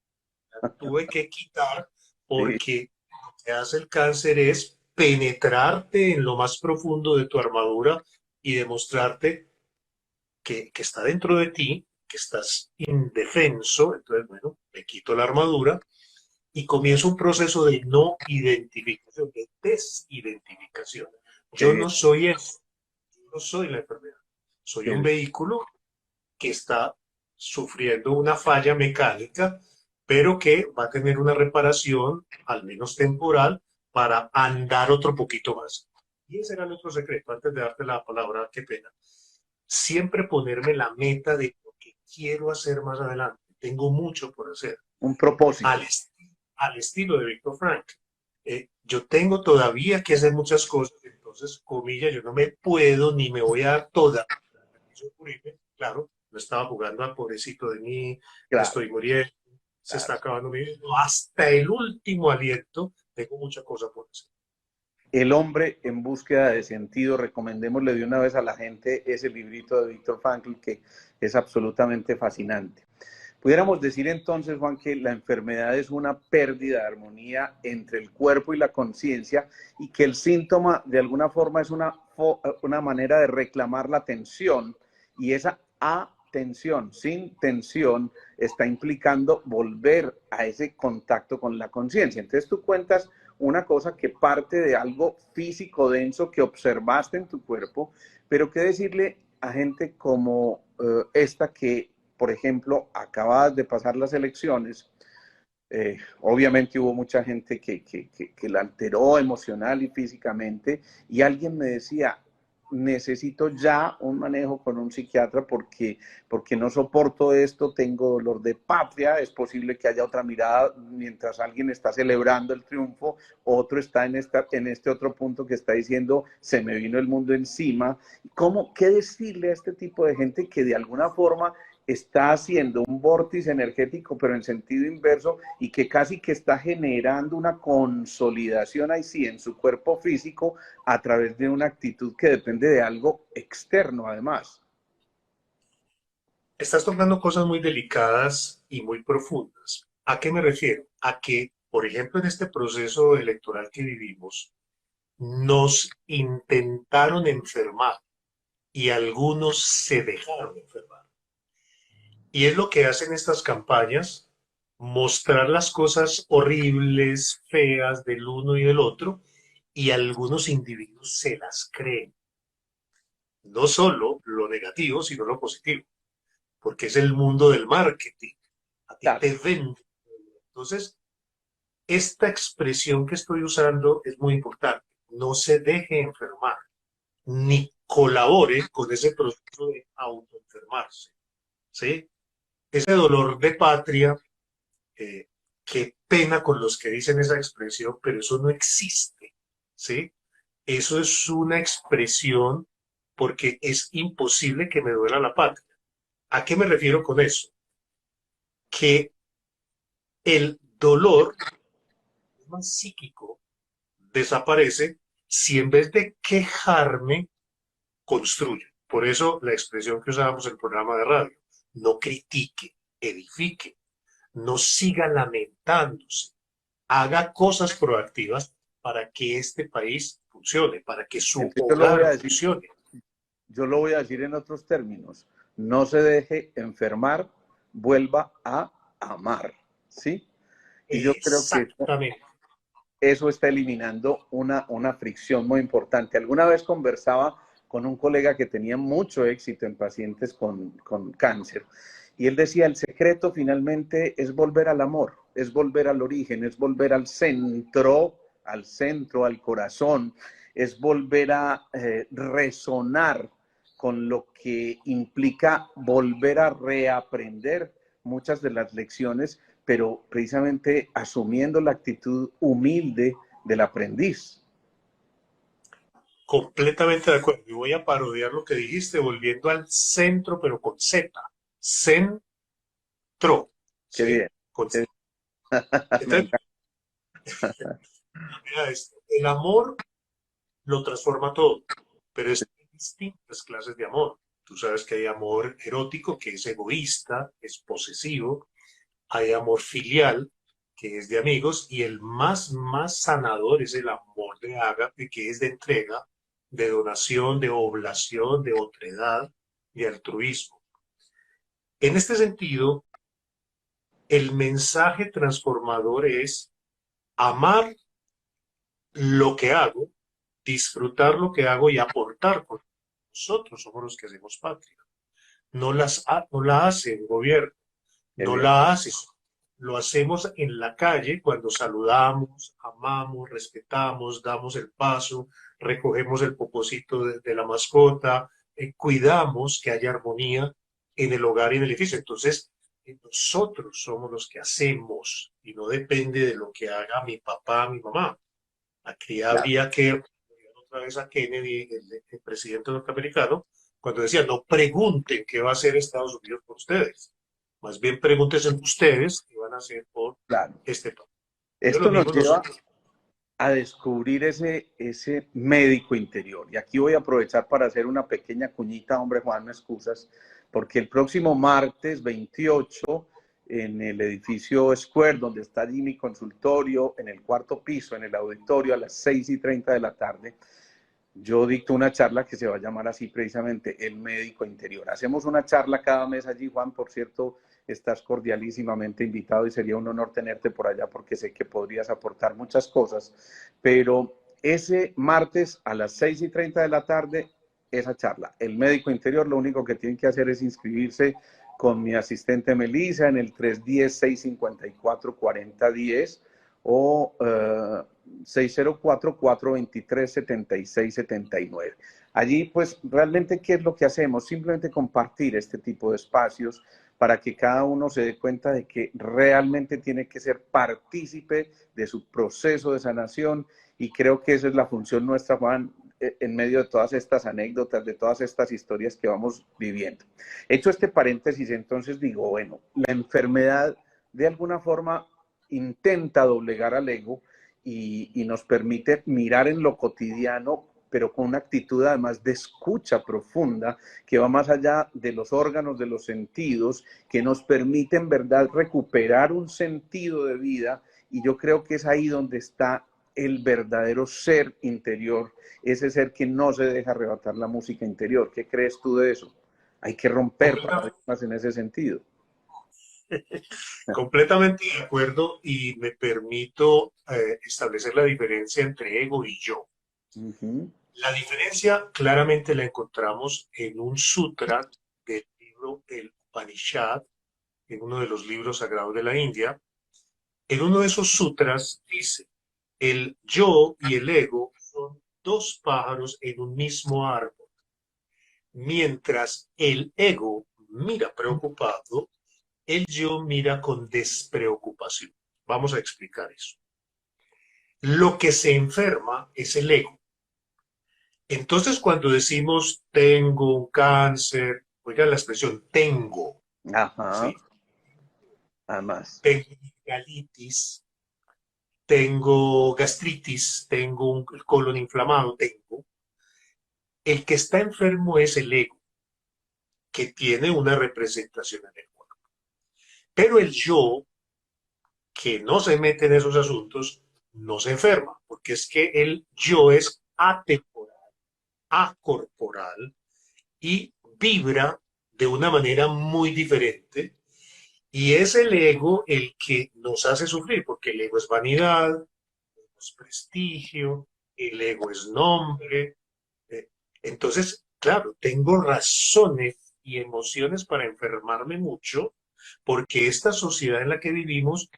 tuve que quitar Sí, porque lo que hace el cáncer es penetrarte en lo más profundo de tu armadura y demostrarte que está dentro de ti, que estás indefenso. Entonces, bueno, me quito la armadura y comienza un proceso de no identificación, de desidentificación. Yo sí, no soy eso, yo no soy la enfermedad, soy un sí. vehículo que está sufriendo una falla mecánica, pero que va a tener una reparación, al menos temporal, para andar otro poquito más. Y ese era el otro secreto, antes de darte la palabra, qué pena. Siempre ponerme la meta de lo que quiero hacer más adelante. Tengo mucho por hacer, Un propósito. al estilo de Víctor Frank. Yo tengo todavía que hacer muchas cosas, entonces, comillas, yo no me puedo ni me voy a dar toda. Claro, no estaba jugando al pobrecito de mí, me Claro, estoy muriendo, se claro. está acabando mi vida. No, hasta el último aliento tengo mucha cosa por hacer. El hombre en búsqueda de sentido, recomendémosle de una vez a la gente ese librito de Víctor Frankl que es absolutamente fascinante. Pudiéramos decir entonces, Juan, que la enfermedad es una pérdida de armonía entre el cuerpo y la conciencia y que el síntoma de alguna forma es una manera de reclamar la atención y esa atención sin tensión está implicando volver a ese contacto con la conciencia. Entonces tú cuentas una cosa que parte de algo físico denso que observaste en tu cuerpo, pero qué decirle a gente como esta que, por ejemplo, acabas de pasar las elecciones, obviamente hubo mucha gente que la alteró emocional y físicamente, y alguien me decía, necesito ya un manejo con un psiquiatra porque no soporto esto, tengo dolor de patria, es posible que haya otra mirada mientras alguien está celebrando el triunfo, otro está en este otro punto que está diciendo, se me vino el mundo encima. ¿Cómo, qué decirle a este tipo de gente que de alguna forma está haciendo un vórtice energético, pero en sentido inverso, y que casi que está generando una consolidación ahí sí en su cuerpo físico a través de una actitud que depende de algo externo además? Estás tocando cosas muy delicadas y muy profundas. ¿A qué me refiero? A que, por ejemplo, en este proceso electoral que vivimos, nos intentaron enfermar y algunos se dejaron enfermar. Y es lo que hacen estas campañas, mostrar las cosas horribles, feas del uno y del otro, y algunos individuos se las creen. No solo lo negativo, sino lo positivo, porque es el mundo del marketing. A ti Claro, te venden. Entonces, esta expresión que estoy usando es muy importante. No se deje enfermar, ni colabore con ese proceso de autoenfermarse. ¿Sí? Ese dolor de patria, eh, qué pena con los que dicen esa expresión, pero eso no existe, ¿sí? Eso es una expresión porque es imposible que me duela la patria. ¿A qué me refiero con eso? Que el dolor más psíquico desaparece si en vez de quejarme, construyo. Por eso la expresión que usábamos en el programa de radio, no critique, edifique, no siga lamentándose. haga cosas proactivas para que este país funcione, para que su Entonces hogar funcione. yo lo voy a decir en otros términos. No se deje enfermar, vuelva a amar, ¿sí? Y yo creo que Exactamente. eso está eliminando una fricción muy importante. Alguna vez conversaba con un colega que tenía mucho éxito en pacientes con cáncer y él decía, el secreto finalmente es volver al amor, es volver al origen, es volver al centro, al corazón, es volver a resonar con lo que implica volver a reaprender muchas de las lecciones, pero precisamente asumiendo la actitud humilde del aprendiz. Completamente de acuerdo. Y voy a parodiar lo que dijiste, volviendo al centro, pero con Z. Centro, Qué ¿sí? bien. Con Qué Z. bien. Me Entonces, encanta. mira esto. El amor lo transforma todo, pero es distintas clases de amor. Tú sabes que hay amor erótico, que es egoísta, es posesivo. Hay amor filial, que es de amigos, y el más sanador es el amor de ágape, que es de entrega, de donación, de oblación, de otredad, de altruismo. En este sentido, el mensaje transformador es amar lo que hago, disfrutar lo que hago y aportar, porque nosotros somos los que hacemos patria. No la hace el gobierno, Qué no bien. la hace. Lo hacemos en la calle cuando saludamos, amamos, respetamos, damos el paso, recogemos el popocito de la mascota, cuidamos que haya armonía en el hogar y en el edificio. Entonces, nosotros somos los que hacemos y no depende de lo que haga mi papá, mi mamá. Aquí Claro. había que, otra vez a Kennedy, el presidente norteamericano, cuando decía, no pregunten qué va a hacer Estados Unidos por ustedes. Más bien pregúntense ustedes qué van a hacer por Claro. este país. Entonces lo Esto nos mismo lleva nosotros. a descubrir ese médico interior. Y aquí voy a aprovechar para hacer una pequeña cuñita, hombre Juan, me excusas, porque el próximo martes 28, en el edificio Square, donde está allí mi consultorio, en el cuarto piso, en el auditorio, a las 6:30 de la tarde, yo dicto una charla que se va a llamar así precisamente, el médico interior. Hacemos una charla cada mes allí, Juan, por cierto, estás cordialísimamente invitado y sería un honor tenerte por allá porque sé que podrías aportar muchas cosas, pero ese martes a las 6:30 de la tarde, esa charla, el médico interior, lo único que tienen que hacer es inscribirse con mi asistente Melissa en el 310-654-4010 o 604-423-7679. Allí, pues, realmente, ¿qué es lo que hacemos? Simplemente compartir este tipo de espacios para que cada uno se dé cuenta de que realmente tiene que ser partícipe de su proceso de sanación y creo que esa es la función nuestra, Juan, en medio de todas estas anécdotas, de todas estas historias que vamos viviendo. Hecho este paréntesis, entonces digo, bueno, la enfermedad de alguna forma intenta doblegar al ego y nos permite mirar en lo cotidiano, pero con una actitud además de escucha profunda que va más allá de los órganos, de los sentidos, que nos permite en verdad recuperar un sentido de vida y yo creo que es ahí donde está el verdadero ser interior, ese ser que no se deja arrebatar la música interior. ¿Qué crees tú de eso? Hay que romper Completamente, paradigmas en ese sentido. completamente de acuerdo y me permito establecer la diferencia entre ego y yo. Uh -huh. La diferencia claramente la encontramos en un sutra del libro El Upanishad, en uno de los libros sagrados de la India. En uno de esos sutras dice, el yo y el ego son dos pájaros en un mismo árbol. Mientras el ego mira preocupado, el yo mira con despreocupación. Vamos a explicar eso. Lo que se enferma es el ego. Entonces, cuando decimos tengo un cáncer, oigan la expresión tengo, Ajá, ¿sí? además. Tengo galitis, tengo gastritis, tengo un colon inflamado, tengo. El que está enfermo es el ego, que tiene una representación en el cuerpo. Pero el yo, que no se mete en esos asuntos no se enferma, porque es que el yo es atemporal, acorporal y vibra de una manera muy diferente. Y es el ego el que nos hace sufrir, porque el ego es vanidad, el ego es prestigio, el ego es nombre. eh, Entonces, claro, tengo razones y emociones para enfermarme mucho, porque esta sociedad en la que vivimos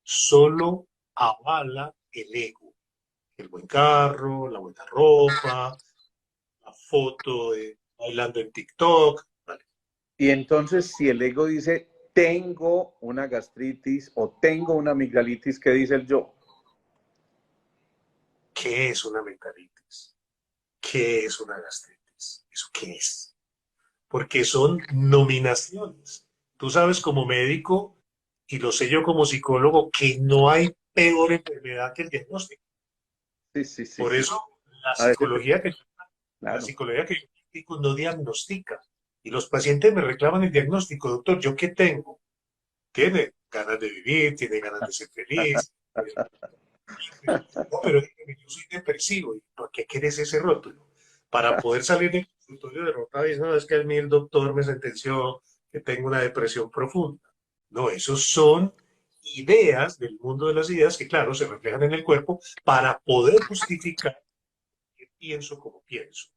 solo avala el ego. El buen carro, la buena ropa, la foto de bailando en TikTok. Vale. Y entonces, si el ego dice, tengo una gastritis o tengo una amigdalitis, ¿qué dice el yo? ¿Qué es una mentalitis? ¿Qué es una gastritis? ¿Eso qué es? Porque son nominaciones. Tú sabes como médico, y lo sé yo como psicólogo, que no hay peor enfermedad que el diagnóstico. Sí, sí, sí, Por sí. eso la A veces, psicología que, la claro. psicología que yo practico no diagnostica. Y los pacientes me reclaman el diagnóstico, doctor, ¿yo qué tengo? Tiene ganas de vivir, tiene ganas de ser feliz. No, pero dígame, yo soy depresivo. ¿Y por qué quieres ese rótulo? Para poder salir del consultorio derrotado y no, es que a mí el doctor me sentenció que tengo una depresión profunda. No, esos son ideas del mundo de las ideas que, claro, se reflejan en el cuerpo para poder justificar que pienso como pienso.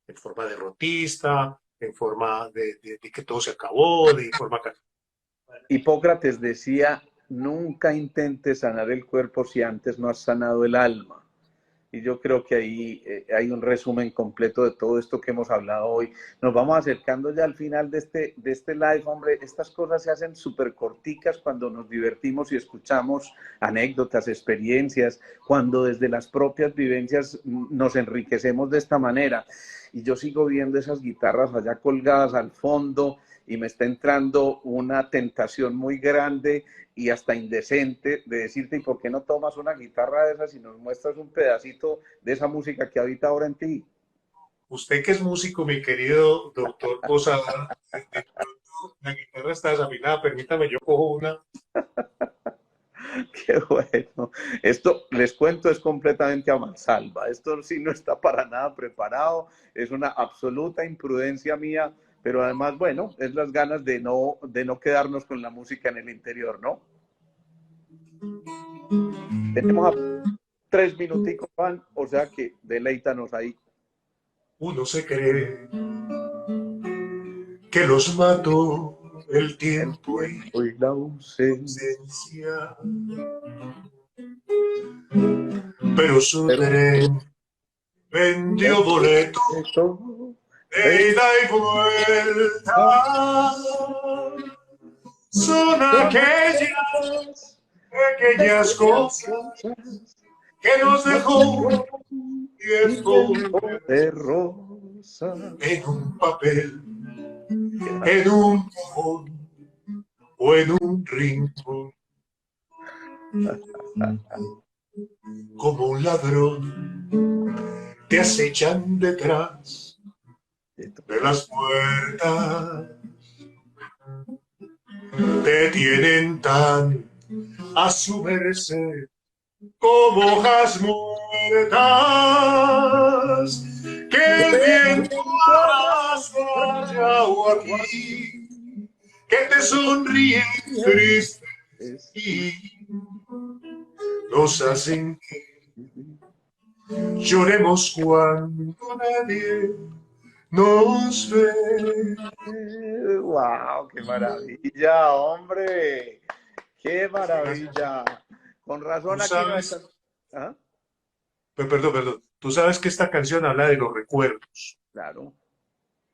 En forma derrotista, en forma de que todo se acabó, de forma... Hipócrates decía, nunca intentes sanar el cuerpo si antes no has sanado el alma. Y yo creo que ahí hay un resumen completo de todo esto que hemos hablado hoy. Nos vamos acercando ya al final de este live, hombre. Estas cosas se hacen súper corticas cuando nos divertimos y escuchamos anécdotas, experiencias, cuando desde las propias vivencias nos enriquecemos de esta manera. Y yo sigo viendo esas guitarras allá colgadas al fondo y me está entrando una tentación muy grande y hasta indecente de decirte, ¿y por qué no tomas una guitarra de esas y nos muestras un pedacito de esa música que habita ahora en ti? Usted que es músico, mi querido doctor Posada, de pronto la guitarra está desafinada, permítame, yo cojo una. Qué bueno. Esto, les cuento, es completamente a mansalva. Esto sí no está para nada preparado. Es una absoluta imprudencia mía, pero además, bueno, es las ganas de no quedarnos con la música en el interior, ¿no? Tenemos a 3 minuticos, Juan, o sea que deleítanos ahí. Uno se cree que los mató el El tiempo y tiempo y la ausencia. ausencia, pero su Pero tren vendió boleto todo de ida y vuelta. Son aquellas pequeñas cosas que nos dejó tiempo de rosa. en un papel, en un cajón o en un rincón, como un ladrón te acechan detrás de las puertas, te tienen tan a su merced como hojas muertas que el viento arrastra o aquí, que te sonríe triste y nos hacen que lloremos cuando nadie nos ve. ¡Wow! ¡Qué maravilla, hombre! ¡Qué maravilla! Con Tú razón aquí no están. sabes, ¿Ah? perdón, tú sabes que esta canción habla de los recuerdos. Claro.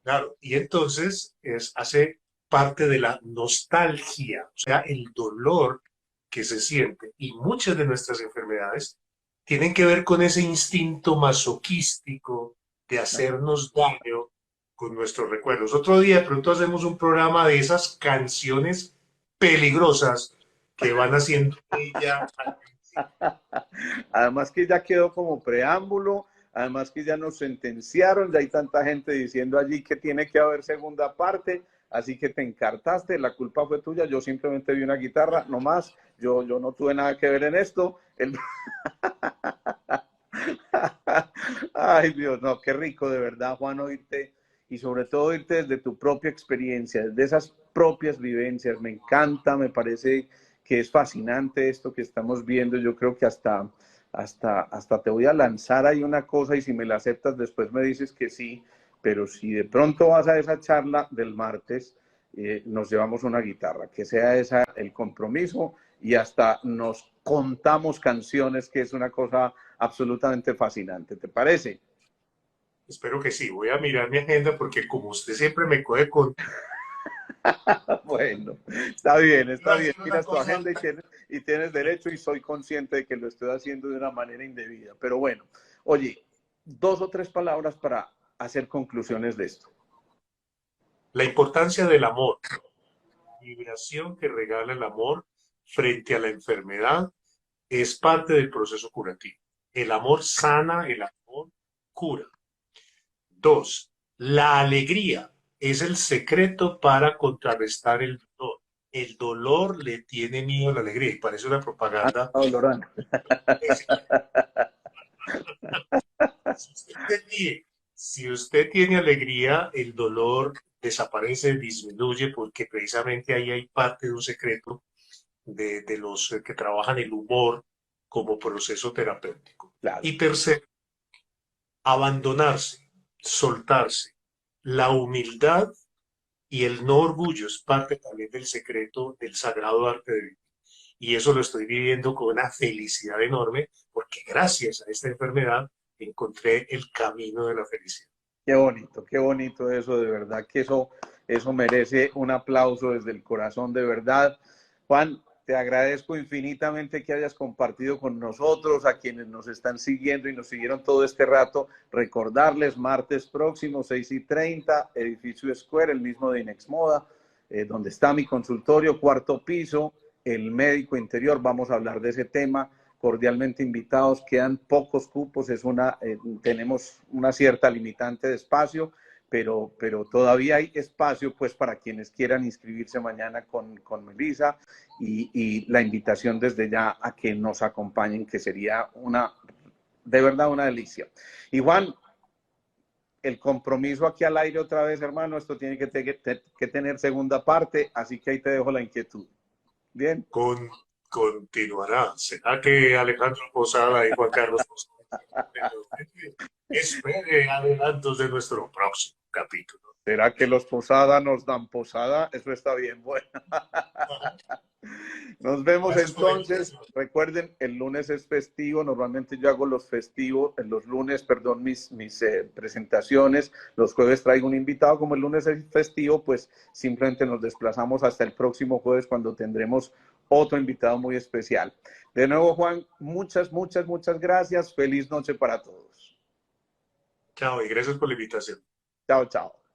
Claro, y entonces hace parte de la nostalgia, o sea, el dolor que se siente. Y muchas de nuestras enfermedades tienen que ver con ese instinto masoquístico de hacernos daño con nuestros recuerdos. Otro día de pronto hacemos un programa de esas canciones peligrosas que van haciendo ella. Además que ya quedó como preámbulo, además que ya nos sentenciaron, ya hay tanta gente diciendo allí que tiene que haber segunda parte, así que te encartaste, la culpa fue tuya, yo simplemente vi una guitarra, no más, yo no tuve nada que ver en esto. Ay, Dios, no, qué rico de verdad, Juan, oírte y sobre todo oírte desde tu propia experiencia, desde esas propias vivencias. Me encanta, me parece que es fascinante esto que estamos viendo. Yo creo que hasta te voy a lanzar ahí una cosa y si me la aceptas después me dices que sí, pero si de pronto vas a esa charla del martes, nos llevamos una guitarra, que sea esa el compromiso y hasta nos contamos canciones, que es una cosa absolutamente fascinante. ¿Te parece? Espero que sí. Voy a mirar mi agenda porque como usted siempre me coge con... Bueno, está bien, Iba está a bien. decir una Miras tu cosa. agenda y tienes derecho y soy consciente de que lo estoy haciendo de una manera indebida. Pero bueno, oye, dos o tres palabras para hacer conclusiones de esto. La importancia del amor, la vibración que regala el amor frente a la enfermedad es parte del proceso curativo. El amor sana, el amor cura. Dos, la alegría es el secreto para contrarrestar el dolor. El dolor le tiene miedo a la alegría y parece una Ah, propaganda. no, Lorana. Si usted tiene alegría, el dolor desaparece, disminuye, porque precisamente ahí hay parte de un secreto de los que trabajan el humor como proceso terapéutico. Claro. Y tercero, abandonarse, soltarse. La humildad y el no orgullo es parte también del secreto del sagrado arte de vivir. Y eso lo estoy viviendo con una felicidad enorme, porque gracias a esta enfermedad encontré el camino de la felicidad. Qué bonito eso, de verdad que eso merece un aplauso desde el corazón, de verdad. Juan, te agradezco infinitamente que hayas compartido con nosotros, a quienes nos están siguiendo y nos siguieron todo este rato. Recordarles, martes próximo, 6:30, Edificio Square, el mismo de Inexmoda, donde está mi consultorio, cuarto piso, el médico interior. Vamos a hablar de ese tema, cordialmente invitados, quedan pocos cupos, tenemos una cierta limitante de espacio, pero todavía hay espacio pues para quienes quieran inscribirse mañana con Melissa y la invitación desde ya a que nos acompañen, que sería de verdad una delicia. Y Juan, el compromiso aquí al aire otra vez, hermano, esto tiene que tener segunda parte, así que ahí te dejo la inquietud. Bien. Con, continuará. ¿Será que Alejandro Posada y Juan Carlos Posada? Espere adelantos de nuestro próximo capítulo. ¿Será que los Posada nos dan posada? Eso está bien, bueno. Nos vemos Gracias por la entonces. invitación. Recuerden, el lunes es festivo. Normalmente yo hago los festivos, los lunes, perdón, mis presentaciones. Los jueves traigo un invitado. Como el lunes es festivo, pues simplemente nos desplazamos hasta el próximo jueves cuando tendremos otro invitado muy especial. De nuevo, Juan, muchas, muchas, muchas gracias. Feliz noche para todos. Chao y gracias por la invitación. Chao, chao.